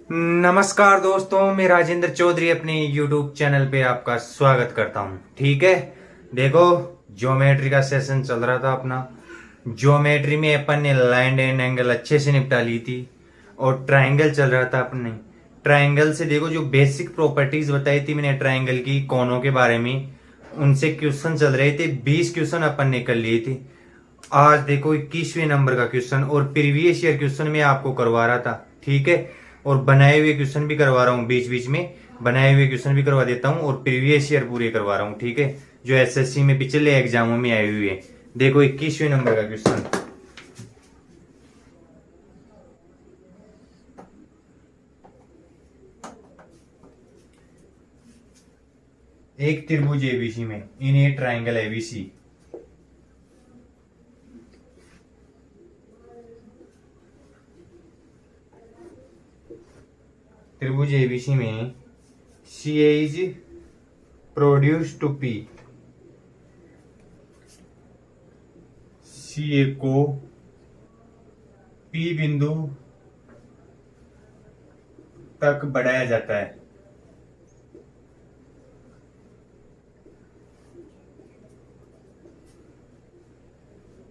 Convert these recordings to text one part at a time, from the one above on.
नमस्कार दोस्तों, मैं राजेंद्र चौधरी अपने YouTube चैनल पे आपका स्वागत करता हूँ। ठीक है, देखो ज्योमेट्री का सेशन चल रहा था अपना। ज्योमेट्री में अपन ने लाइन एंड एंगल अच्छे से निपटा ली थी और ट्रायंगल चल रहा था अपने। ट्रायंगल से देखो जो बेसिक प्रॉपर्टीज बताई थी मैंने ट्रायंगल की, कोनों के बारे में, उनसे क्वेश्चन चल रहे थे। 20 क्वेश्चन अपन ने कर लिए थे। आज देखो 21वें नंबर का क्वेश्चन और प्रीवियस ईयर क्वेश्चन में आपको करवा रहा था। ठीक है, और बनाए हुए क्वेश्चन भी करवा रहा हूँ, बीच बीच में बनाए हुए क्वेश्चन भी करवा देता हूँ और प्रीवियस ईयर पूरे करवा रहा हूँ। ठीक है, जो एसएससी में पिछले एग्जामों में आए हुए हैं। देखो 21वें नंबर का क्वेश्चन। एक त्रिभुज एबीसी में इन ए ट्राइंगल एबीसी, त्रिभुज एबीसी में सी इज प्रोड्यूस टू पी। सी ए को पी बिंदु तक बढ़ाया जाता है।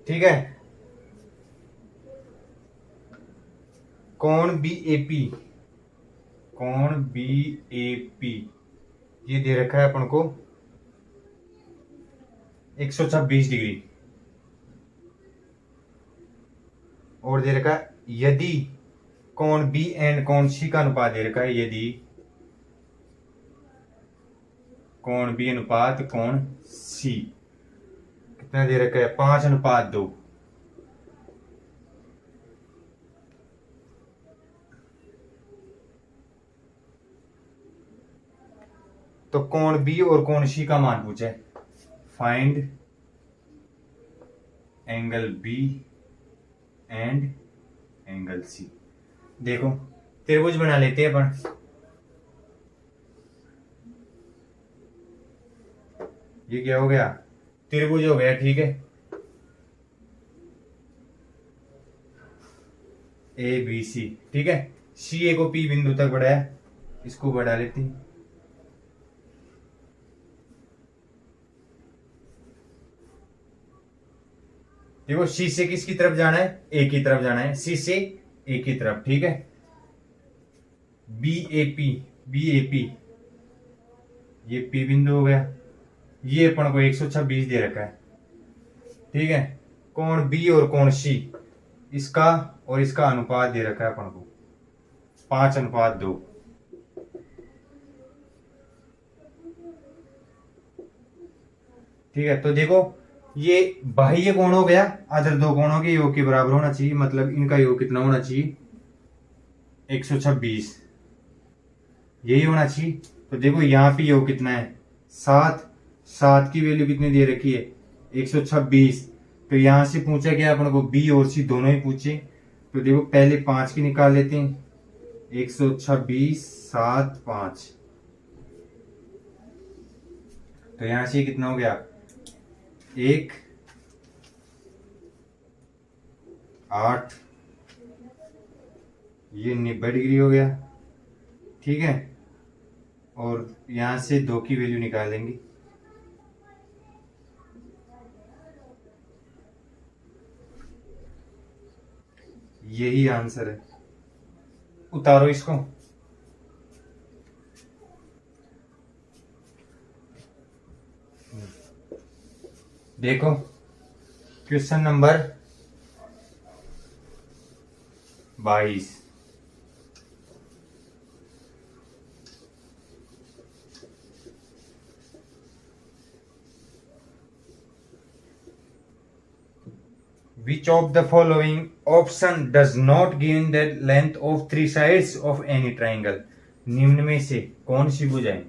ठीक है, कोण बी ए पी, कोण बी ए पी ये दे रखा है अपन को 126 डिग्री, और दे रखा है यदि कोण बी एंड कोण सी का अनुपात दे रखा है, यदि कोण बी अनुपात कोण सी कितना दे रखा है 5:2। तो कोण बी और कोण सी का मान पूछे। Find angle B and angle C. देखो त्रिभुज बना लेते हैं अपन। ये क्या हो गया, त्रिभुज हो गया। ठीक है, ए बी सी। ठीक है, सी ए को पी बिंदु तक बढ़ाया, इसको बढ़ा लेते हैं। देखो सी से किसकी तरफ जाना है, ए की तरफ जाना है, सी से ए की तरफ। ठीक है, B A P, B A P ये पी बिंदु हो गया। ये अपन को 126 दे रखा है। ठीक है, कोण बी और कोण सी इसका और इसका अनुपात दे रखा है अपन को 5:2। ठीक है, तो देखो ये बाह्य कोण हो गया, अदर दो कोणों के योग के बराबर होना चाहिए, मतलब इनका योग कितना होना चाहिए 126, यही होना चाहिए। तो देखो यहाँ पे योग कितना है 7, 7 की वैल्यू कितनी दे रखी है 126। तो यहां से पूछा गया अपन को बी और सी दोनों ही पूछे। तो देखो पहले 5 की निकाल लेते हैं, 126 7 5। तो यहां से कितना हो गया 1 8, ये 90 डिग्री हो गया। ठीक है, और यहां से 2 की वैल्यू निकाल देंगे, यही आंसर है। उतारो इसको। देखो question number 22। Which of the following option does not give the length of 3 sides of any triangle? निम्न में से कौन सी भुजा है,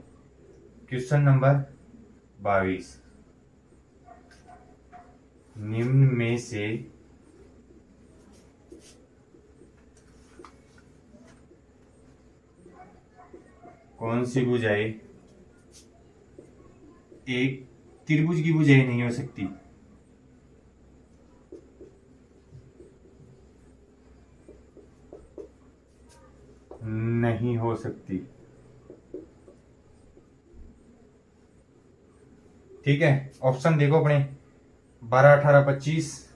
क्वेश्चन नंबर 22। निम्न में से कौन सी भुजाएं एक त्रिभुज की भुजाएं नहीं हो सकती। नहीं, नहीं हो सकती। ठीक है, ऑप्शन देखो अपने 12, 18, 25।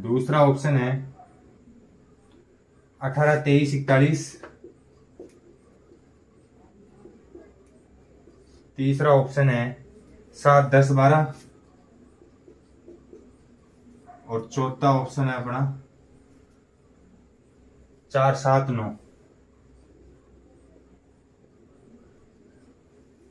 दूसरा ऑप्शन है 18, 23, 41। तीसरा ऑप्शन है 7, 10, 12। और चौथा ऑप्शन है अपना 4, 7, 9।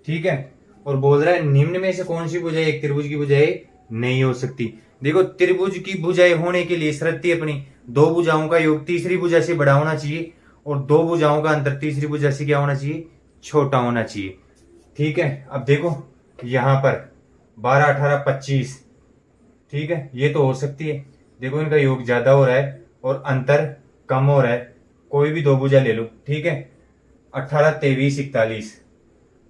ठीक है, और बोल रहा है निम्न में से कौन सी भुजाएं एक त्रिभुज की भुजाएं नहीं हो सकती। देखो, त्रिभुज की भुजाएं होने के लिए शर्त थी अपनी दो भुजाओं का योग तीसरी भुजा से बड़ा होना चाहिए और दो भुजाओं का अंतर तीसरी भुजा से क्या होना चाहिए, छोटा होना चाहिए। ठीक है, अब देखो यहां पर 12, 18, 25। ठीक है, ये तो हो सकती है। देखो इनका योग ज्यादा हो रहा है और अंतर कम हो रहा है। कोई भी दो भुजा ले लो। ठीक है, 18, 23, 41।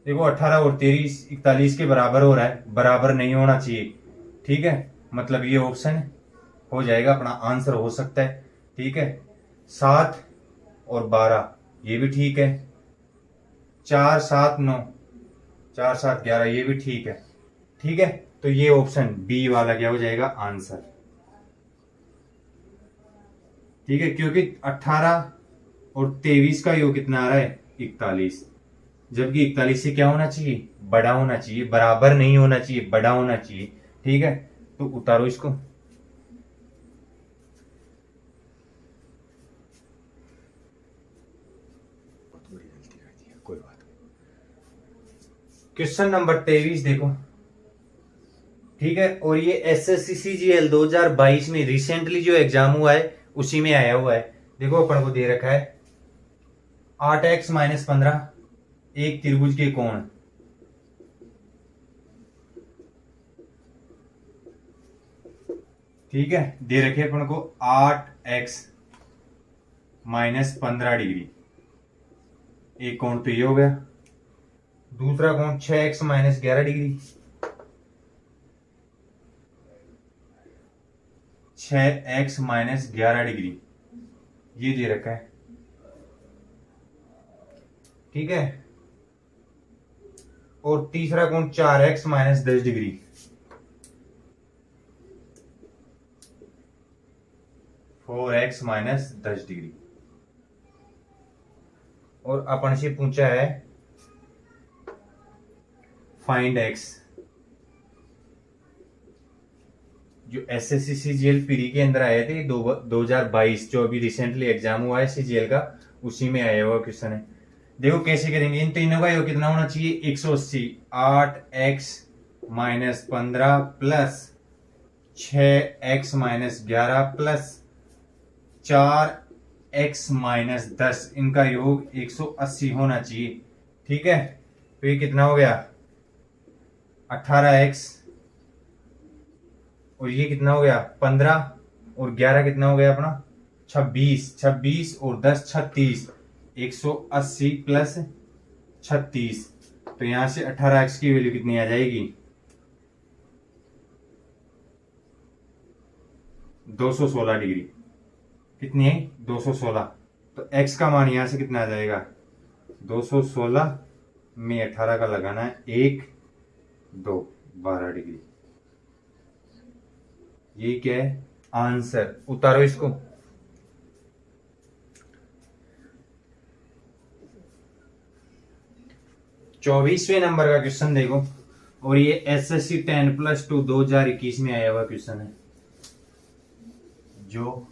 देखो 18 और 23 41 के बराबर हो रहा है, बराबर नहीं होना चाहिए। ठीक है, मतलब ये ऑप्शन हो जाएगा, अपना आंसर हो सकता है। ठीक है, 7 और 12 ये भी ठीक है। 4, 7, 9, 4, 7, 11 ये भी ठीक है। ठीक है, तो ये ऑप्शन बी वाला क्या हो जाएगा, आंसर। ठीक है, क्योंकि 18 और 23 का योग कितना आ रहा है, 41। जबकि 41 से क्या होना चाहिए, बड़ा होना चाहिए, बराबर नहीं होना चाहिए, बड़ा होना चाहिए। ठीक है, तो उतारो इसको। कोई बात नहीं। क्वेश्चन नंबर 23 देखो। ठीक है, और ये एसएससी सीजीएल 2022 में रिसेंटली जो एग्जाम हुआ है उसी में आया हुआ है। देखो अपन को दे रखा है 8x-15 एक त्रिभुज के कोण। ठीक है, दे रखे अपन को 8x-15 डिग्री। एक कोण तो ये हो गया। दूसरा कोण 6x-11 डिग्री। 6x-11 डिग्री ये दे रखा है। ठीक है, और तीसरा कोण 4x-10 degree. Four x minus 10 degree. और अपन से पूछा है फाइंड एक्स। जो एसएससी सीजीएल पीडी के अंदर आए थे 2022, जो अभी रिसेंटली एग्जाम हुआ है सीजीएल का, उसी में आया हुआ क्वेश्चन है। देखो कैसे करेंगे, इन तीनों का योग कितना होना चाहिए, 180। 8x-15 plus 6x-11 plus 4x-10, इनका योग 180 होना चाहिए। ठीक है, तो ये कितना हो गया, 18x, और ये कितना हो गया 15, और 11 कितना हो गया अपना 26। 26 और 10 36, 180 प्लस 36। तो यहां से 18x की वैल्यू कितनी आ जाएगी, 216 डिग्री। कितनी है, 216। तो x का मान यहां से कितना आ जाएगा, 216 में 18 का लगाना है 1, 2, 12 डिग्री। ये क्या है, आंसर। उतारो इसको। चौबीसवें नंबर का क्वेश्चन देखो, और ये एसएससी 10+2 2021 में आया हुआ क्वेश्चन है। जो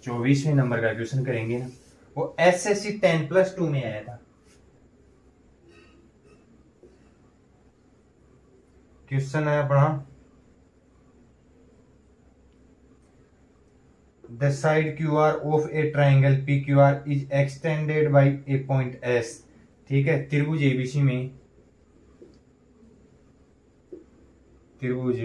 24वें नंबर का क्वेश्चन करेंगे ना, वो एसएससी 10+2 में आया था। क्वेश्चन है अपना, the side QR of a triangle PQR is extended by a point S। ठीक है, त्रिभुज एबीसी में, त्रिभुज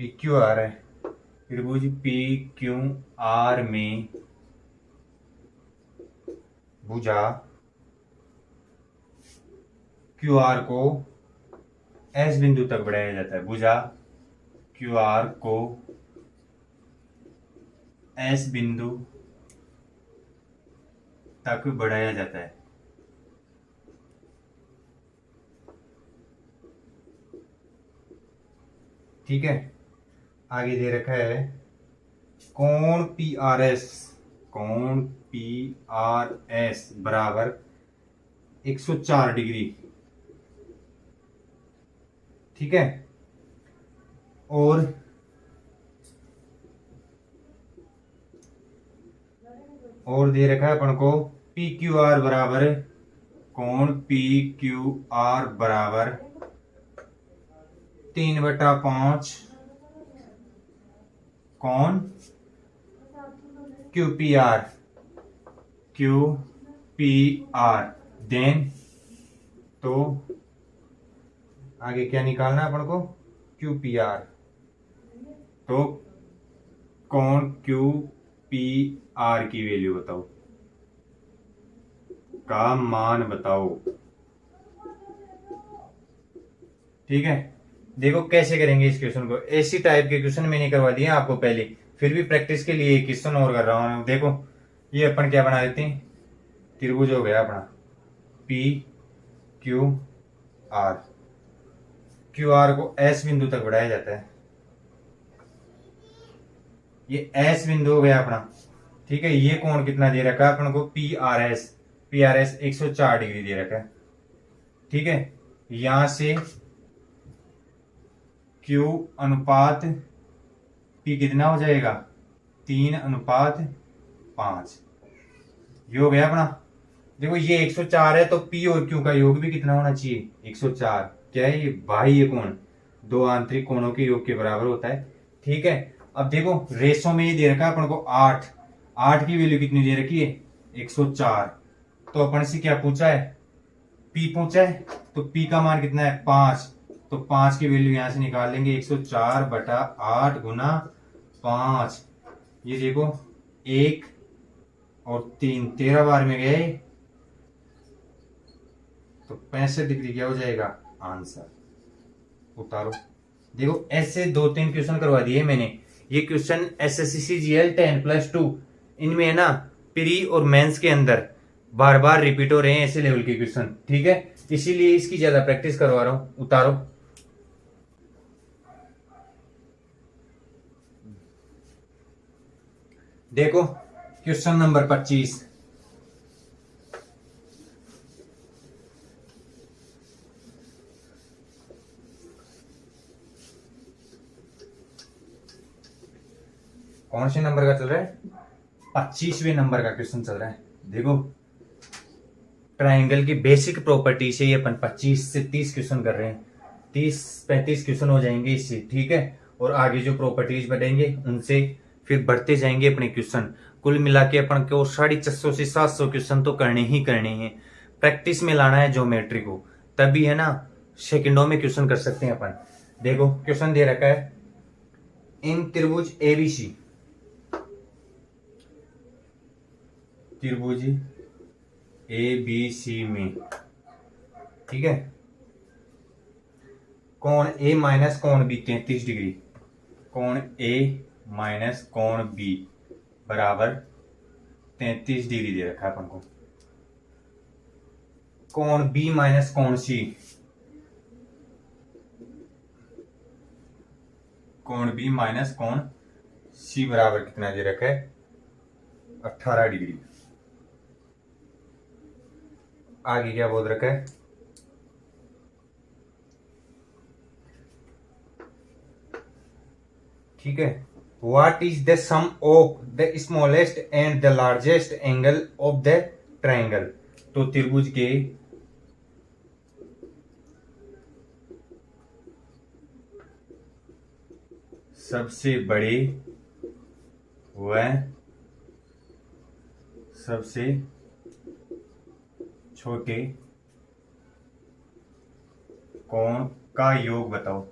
PQR है, त्रिभुज PQR में भुजा QR को S बिंदु तक बढ़ाया जाता है। भुजा QR को एस बिंदु तक बढ़ाया जाता है। ठीक है, आगे दे रखा है कोण पी आर एस, कोण पी आर एस बराबर 104 डिग्री। ठीक है, और दे रखा है अपन को पी क्यू आर बराबर, कोण पी क्यू आर बराबर 3/5 कोण Q P R, Q P R. Then तो आगे क्या निकालना है अपन को, क्यू पी आर। तो कोण क्यू पी आर की वैल्यू बताओ, का मान बताओ। ठीक है, देखो कैसे करेंगे इस क्वेश्चन को। ऐसी टाइप के क्वेश्चन मैंने करवा दिए आपको पहले, फिर भी प्रैक्टिस के लिए एक क्वेश्चन और कर रहा हूं। देखो ये अपन क्या बना देते हैं, त्रिभुज हो गया अपना P Q are. Q R को एस बिंदु तक बढ़ाया जाता है, ये एस बिंदु हो गया अपना। ठीक है, ये कोण कितना दे रखा है अपन को, P R S, P R S 104 degree दे रखा है। ठीक है, यहां से Q अनुपात P कितना हो जाएगा, 3:5। ये हो गया अपना। देखो ये 104 है तो P और Q का योग भी कितना होना चाहिए, 104। क्या है ये, बाह्य कोण, दो आंतरिक कोणों के योग के बराबर होता है। ठीक है, अब देखो रेशो में ये दे रखा है अपन को 8 की वैल्यू कितनी दे रखी है, 104। तो अपन से क्या पूछा है, P पूछा है, तो P का मान कितना है, 5। तो 5 की वैल्यू यहां से निकाल लेंगे, 104/8 गुना 5। ये देखो 1 और 3 13 बार में गए तो 65 डिग्री क्या हो जाएगा आंसर। उतारो। देखो ऐसे 2-3 क्वेश्चन करवा दिए मैंने। ये क्वेश्चन SSC-CGL 10+2 इनमें है ना, प्री और मेंस के अंदर बार बार रिपीट हो रहे हैं ऐसे लेवल के क्वेश्चन। ठीक है, इसीलिए इसकी ज्यादा प्रैक्टिस करवा रहा हूं। उतारो। देखो क्वेश्चन नंबर 25। कौन से नंबर का चल रहा है, 25वें नंबर का क्वेश्चन चल रहा है। देखो ट्रायंगल की बेसिक प्रॉपर्टी से ये अपन 25 से 30 क्वेश्चन कर रहे हैं, 30-35 क्वेश्चन हो जाएंगे इससे। ठीक है, और आगे जो प्रॉपर्टीज बढ़ेंगे उनसे फिर बढ़ते जाएंगे अपने क्वेश्चन। कुल मिला के अपन को 650 से 700 क्वेश्चन तो करने ही करने हैं। प्रैक्टिस में लाना है ज्योमेट्री को, तभी है ना सेकंडों में क्वेश्चन कर सकते हैं अपन। देखो क्वेश्चन दे रखा है, इन त्रिभुज एबीसी, त्रिभुज एबीसी में, ठीक है, कोण ए माइनस कोण बी 33 डिग्री, कोण ए माइनस कोण बी बराबर 33 डिग्री दे रखा है अपन को। कोण बी माइनस कोण सी, कोण बी माइनस कोण सी बराबर कितना दे रखा है, 18 डिग्री। आगे क्या बोल रखा है, ठीक है, what is the sum of the smallest and the largest angle of the triangle. तो त्रिभुज के सबसे बड़े व सबसे छोटे कोण का योग बताओ।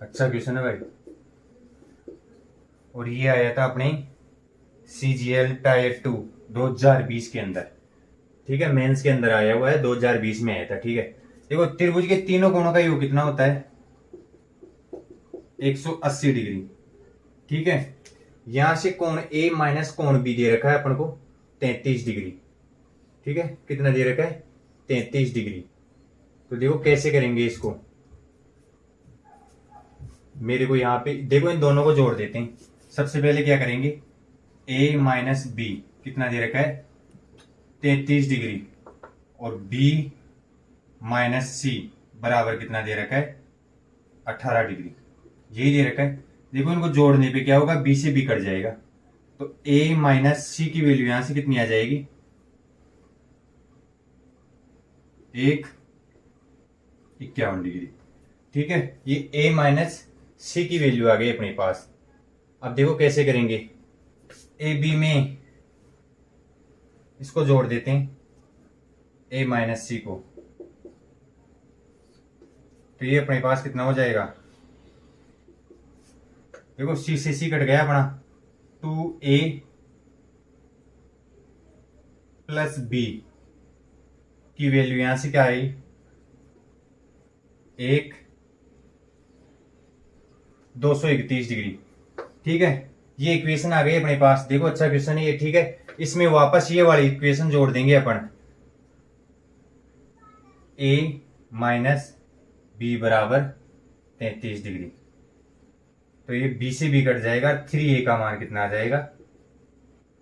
अच्छा क्वेश्चन है भाई, और ये आया था अपने CGL टायर 2 2020 के अंदर। ठीक है, मेंस के अंदर आया हुआ है, 2020 में आया था। ठीक है, देखो त्रिभुज के तीनों कोणों का योग कितना होता है, 180 डिग्री। ठीक है। यहां से कोण ए माइनस कोण बी दे रखा है अपन को 33 डिग्री। ठीक है, कितना दे रखा है 33 डिग्री। तो देखो कैसे करेंगे इसको। मेरे को यहां पे देखो इन दोनों को जोड़ देते हैं। सबसे पहले क्या करेंगे, ए माइनस बी कितना दे रखा है 33 डिग्री, और बी माइनस सी बराबर कितना दे रखा है 18 डिग्री। यही दे रखा है। देखो इनको जोड़ने पे क्या होगा, बी से बी कट जाएगा, तो ए माइनस सी की वैल्यू यहां से कितनी आ जाएगी 51 डिग्री। ठीक है, ये ए माइनस सी की वैल्यू आ गई अपने पास। अब देखो कैसे करेंगे, ए बी में इसको जोड़ देते हैं ए माइनस सी को, तो ये अपने पास कितना हो जाएगा, देखो सी से सी कट गया अपना, 2a प्लस बी की वैल्यू यहां से क्या आई 231 डिग्री। ठीक है, ये इक्वेशन आ गई अपने पास। देखो अच्छा क्वेश्चन है ये। ठीक है, इसमें वापस ये वाली इक्वेशन जोड़ देंगे अपन, a माइनस बी बराबर 33 डिग्री। तो ये b से b कट जाएगा, 3a का मान कितना आ जाएगा,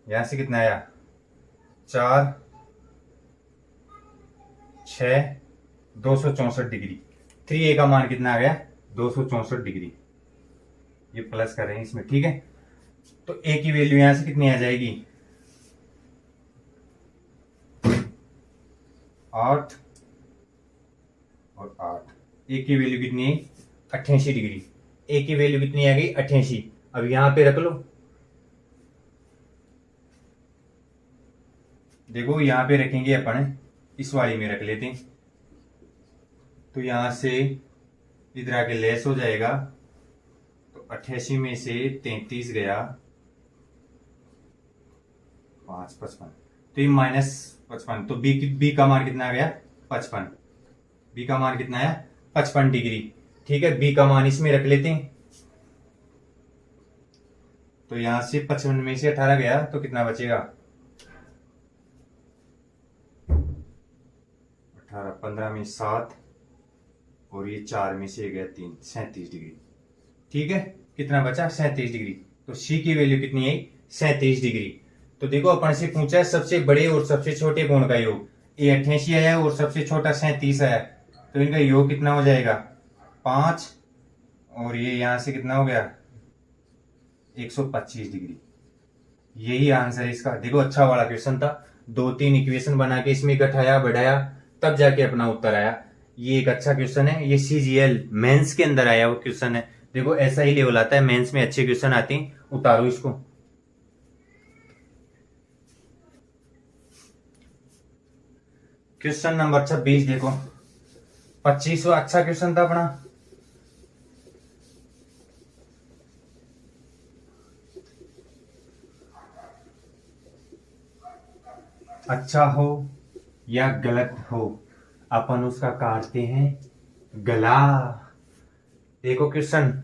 यहां से कितना आया 4 6 264 डिग्री। 3a का मान कितना आ गया 264 डिग्री। ये प्लस कर रहे हैं इसमें। ठीक है, तो a की वैल्यू यहां से कितनी आ जाएगी 8 और 8। a की वैल्यू कितनी है 88 डिग्री। a की वैल्यू कितनी आ गई 88। अब यहां पे रख लो, देखो यहां पे रखेंगे अपन, इस वाली में रख लेते हैं, तो यहां से इधर आके लेस हो जाएगा, तो 88 में से 33 गया 5 55, तो ये माइनस 55, तो बी का मान कितना आ गया 55। बी का मान कितना आया 55 डिग्री। ठीक है, बी का मान इसमें रख लेते हैं, तो यहां से 55 में से 18 गया तो कितना बचेगा 18, 15 में 7 और ये 4 में से गया 3, 37 डिग्री। ठीक है, कितना बचा 37 डिग्री। तो सी की वैल्यू कितनी आई 37 डिग्री। तो देखो अपन से पूछा है सबसे बड़े और सबसे छोटे कोण का योग, ये 88 आया और सबसे छोटा 37 आया, तो इनका योग कितना हो जाएगा 5, और ये यहां से कितना हो गया 125 डिग्री। यही आंसर है इसका। देखो अच्छा वाला क्वेश्चन था, 2-3 इक्वेशन बना के इसमें घटाया बढ़ाया तब जाके अपना उत्तर आया। ये एक अच्छा क्वेश्चन है, ये सीजीएल मेंस के अंदर आया वो क्वेश्चन है। देखो ऐसा ही लेवल आता है, मेंस में अच्छे क्वेश्चन आते हैं। उतारो इसको। क्वेश्चन नंबर 26 देखो, 25वां अच्छा क्वेश्चन था अपना। अच्छा हो या गलत हो, अपन उसका काटते हैं गला। देखो question,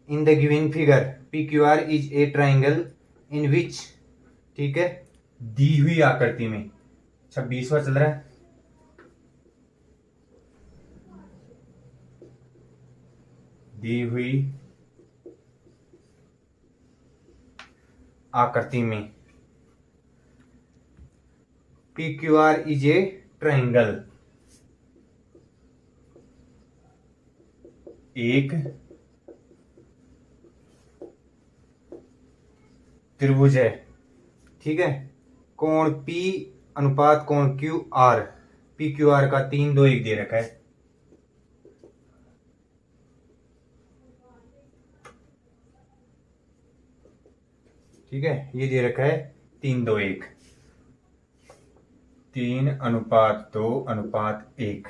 in the given figure P Q R is a triangle in which, ठीक है, दी हुई आकृति में 26वां चल रहा है, दी हुई आकृति में P Q R is a triangle, एक त्रिभुज है। ठीक है, कोण P अनुपात कोण Q R, P Q are का 3 2 1 दे रखा है। ठीक है, ये दे रखा है 3 2 1, 3:2:1।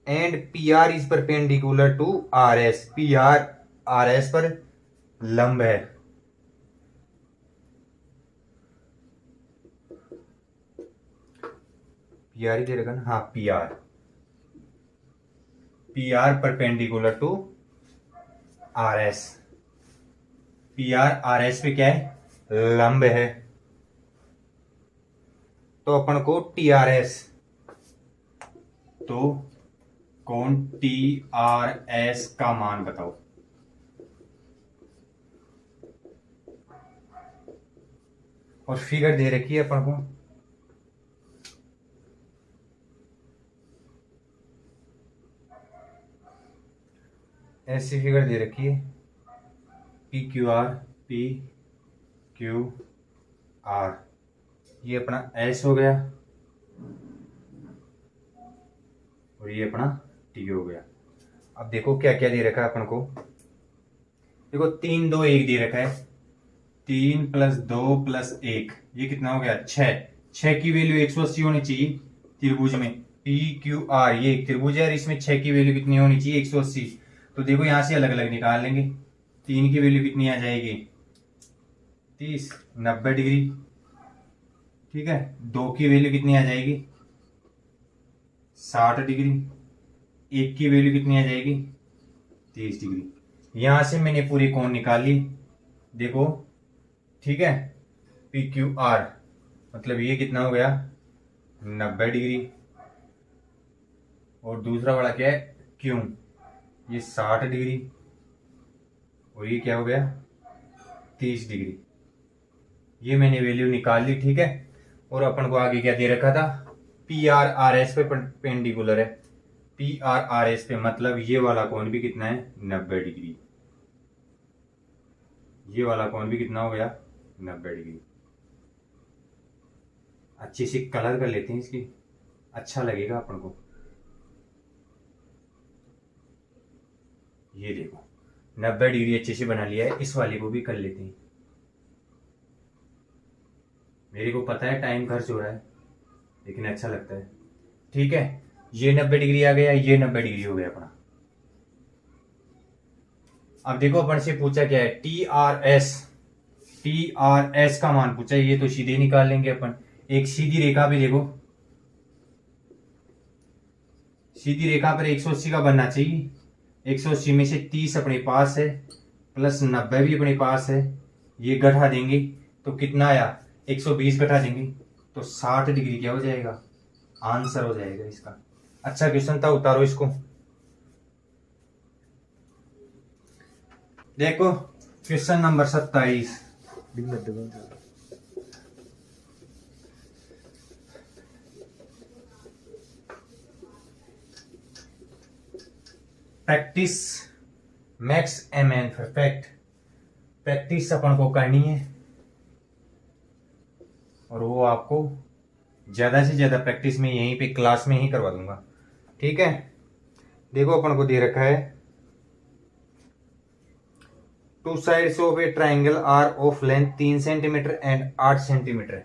एंड P R is perpendicular to R S, P R S पर लंब है। पी आर ही दे रखा ना, हाँ P R. P R perpendicular to R S. P R R S पे क्या है, लंब है, तो अपन को टी आर एस, तो कोण टी आर एस का मान बताओ। और फिगर दे रखी है अपन को, ऐसी फिगर दे रखी है, P Q are, P Q are, ये अपना एस हो गया और ये अपना टी हो गया। अब देखो क्या क्या दे रखा है अपन को। देखो 3 2 1 दे रखा है, 3 + 2 + 1, ये कितना हो गया 6। 6 की वैल्यू 180 होनी चाहिए त्रिभुज में। पी क्यू आर ये एक त्रिभुज है और इसमें 6 की वैल्यू कितनी होनी चाहिए 180। तो देखो यहां से अलग अलग निकाल लेंगे। 3 की वैल्यू कितनी आ जाएगी 30, 90 डिग्री। ठीक है, 2 की वैल्यू कितनी आ जाएगी 60 डिग्री। 1 की वैल्यू कितनी आ जाएगी 30 डिग्री। यहां से मैंने पूरी कोण निकाल ली, देखो। ठीक है, पी क्यू आर मतलब ये कितना हो गया 90 डिग्री, और दूसरा वाला क्या है क्यू, ये 60 डिग्री, और ये क्या हो गया 30 डिग्री। ये मैंने वैल्यू निकाल ली। ठीक है, और अपन को आगे क्या दे रखा था, पी आर आर एस पे पेंडिकुलर है। पी आर आर एस पे मतलब ये वाला कोण भी कितना है 90 डिग्री। ये वाला कोण भी कितना हो गया 90 डिग्री। अच्छे से कलर कर लेते हैं इसकी, अच्छा लगेगा अपन को। ये देखो 90 डिग्री अच्छे से बना लिया है। इस वाले को भी कर लेते हैं। मेरे को पता है टाइम खर्च हो रहा है, लेकिन अच्छा लगता है। ठीक है, ये 90 डिग्री आ गया, ये 90 डिग्री हो गया अपना। अब देखो अपन से पूछा क्या है T R S. T R S का मान पूछा है, ये तो सीधे निकाल लेंगे अपन। एक सीधी रेखा भी देखो, सीधी रेखा पर 180 का बनना चाहिए। 180 में से 30 अपने पास है, प्लस 90 भी अपने पास है, ये घटा देंगे तो कितना आया 120 घटा देंगे तो 60 डिग्री क्या हो जाएगा, आंसर हो जाएगा इसका। अच्छा क्वेश्चन था, उतारो इसको। देखो question number 27। Practice max M N perfect. Practice अपन को करनी है, और वो आपको ज्यादा से ज्यादा प्रैक्टिस में यहीं पे क्लास में ही करवा दूंगा। ठीक है, देखो अपन को दे रखा है two sides of a triangle are of length 3 centimetre and 8 centimetre.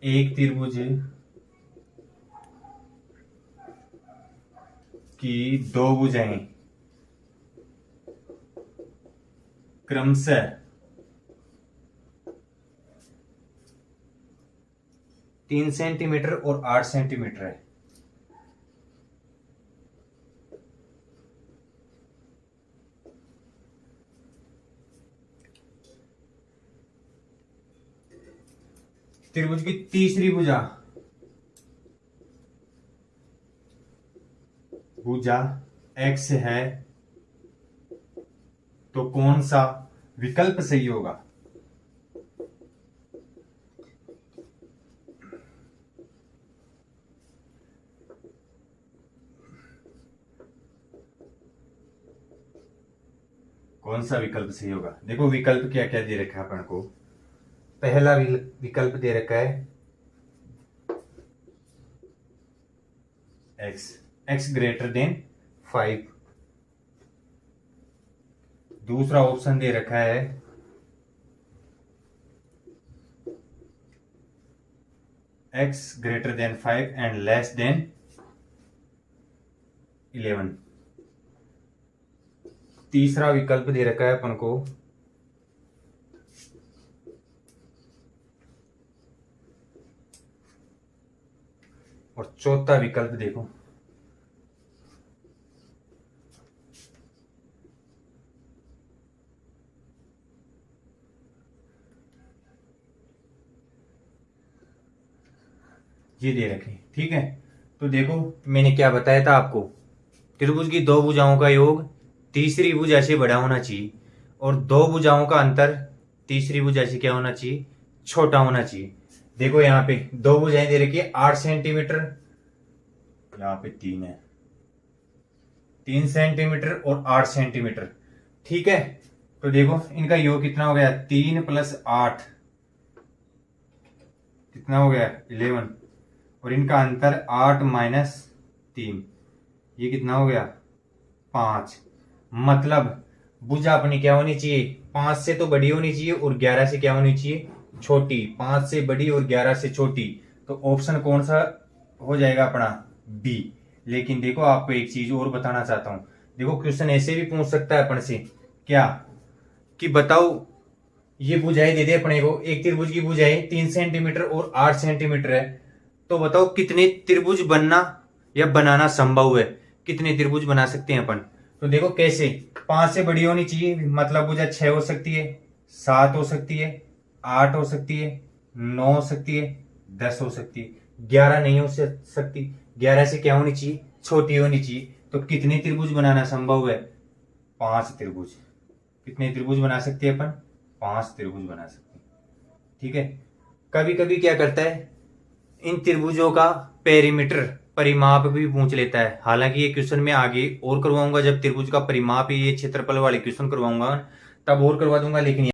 एक त्रिभुज की दो भुजाएं क्रमशः 3 सेंटीमीटर और 8 सेंटीमीटर है। त्रिभुज की तीसरी भुजा, भुजा एक्स है, तो कौन सा विकल्प सही होगा। कौन सा विकल्प सही होगा। देखो विकल्प क्या क्या दे रखा है अपन को। पहला विकल्प दे रखा है x, x ग्रेटर देन 5। दूसरा ऑप्शन दे रखा है x greater than 5 and less than 11। तीसरा विकल्प दे रखा है अपन को और चौथा विकल्प देखो ये दे रखे, ठीक है। तो देखो मैंने क्या बताया था आपको, त्रिभुज की दो भुजाओं का योग तीसरी भुजा से बड़ा होना चाहिए, और दो भुजाओं का अंतर तीसरी भुजा से क्या होना चाहिए, छोटा होना चाहिए। देखो यहाँ पे दो भुजाएं दे रखी है 8 सेंटीमीटर, यहाँ पे 3 है, 3 सेंटीमीटर और 8 सेंटीमीटर, ठीक है। तो देखो इनका योग कितना हो गया, 3 + 8 कितना हो गया 11, और इनका अंतर 8 - 3 ये कितना हो गया 5। मतलब भुजा अपनी क्या होनी चाहिए, 5 से तो बड़ी होनी चाहिए और 11 से क्या होनी चाहिए, छोटी। 5 से बड़ी और 11 से छोटी, तो ऑप्शन कौन सा हो जाएगा अपना, बी। लेकिन देखो आपको एक चीज और बताना चाहता हूं, देखो क्वेश्चन ऐसे भी पूछ सकता है अपन से, क्या कि बताओ ये भुजाएं दे दे अपने को, एक त्रिभुज की भुजाएं 3 सेंटीमीटर और 8 सेंटीमीटर है, तो बताओ कितने त्रिभुज बनना या बनाना संभव है, कितने त्रिभुज बना सकते हैं अपन। तो देखो कैसे, 5 से बड़ी होनी चाहिए, मतलब भुजा 6 हो सकती है, 7 हो सकती है, 8 हो सकती है, 9 हो सकती है, 10 हो सकती है, 11 नहीं हो सकती। 11 से क्या होनी चाहिए, छोटी होनी चाहिए। तो कितने त्रिभुज बनाना संभव है, 5 त्रिभुज। कितने त्रिभुज बना सकते हैं अपन, 5 त्रिभुज बना सकते हैं, ठीक है। कभी कभी क्या करता है, इन त्रिभुजों का पेरीमीटर परिमाप भी पूछ लेता है। हालांकि ये क्वेश्चन मैं आगे और करवाऊंगा, जब त्रिभुज का परिमाप ये क्षेत्रफल वाले क्वेश्चन करवाऊंगा तब और करवा दूंगा, लेकिन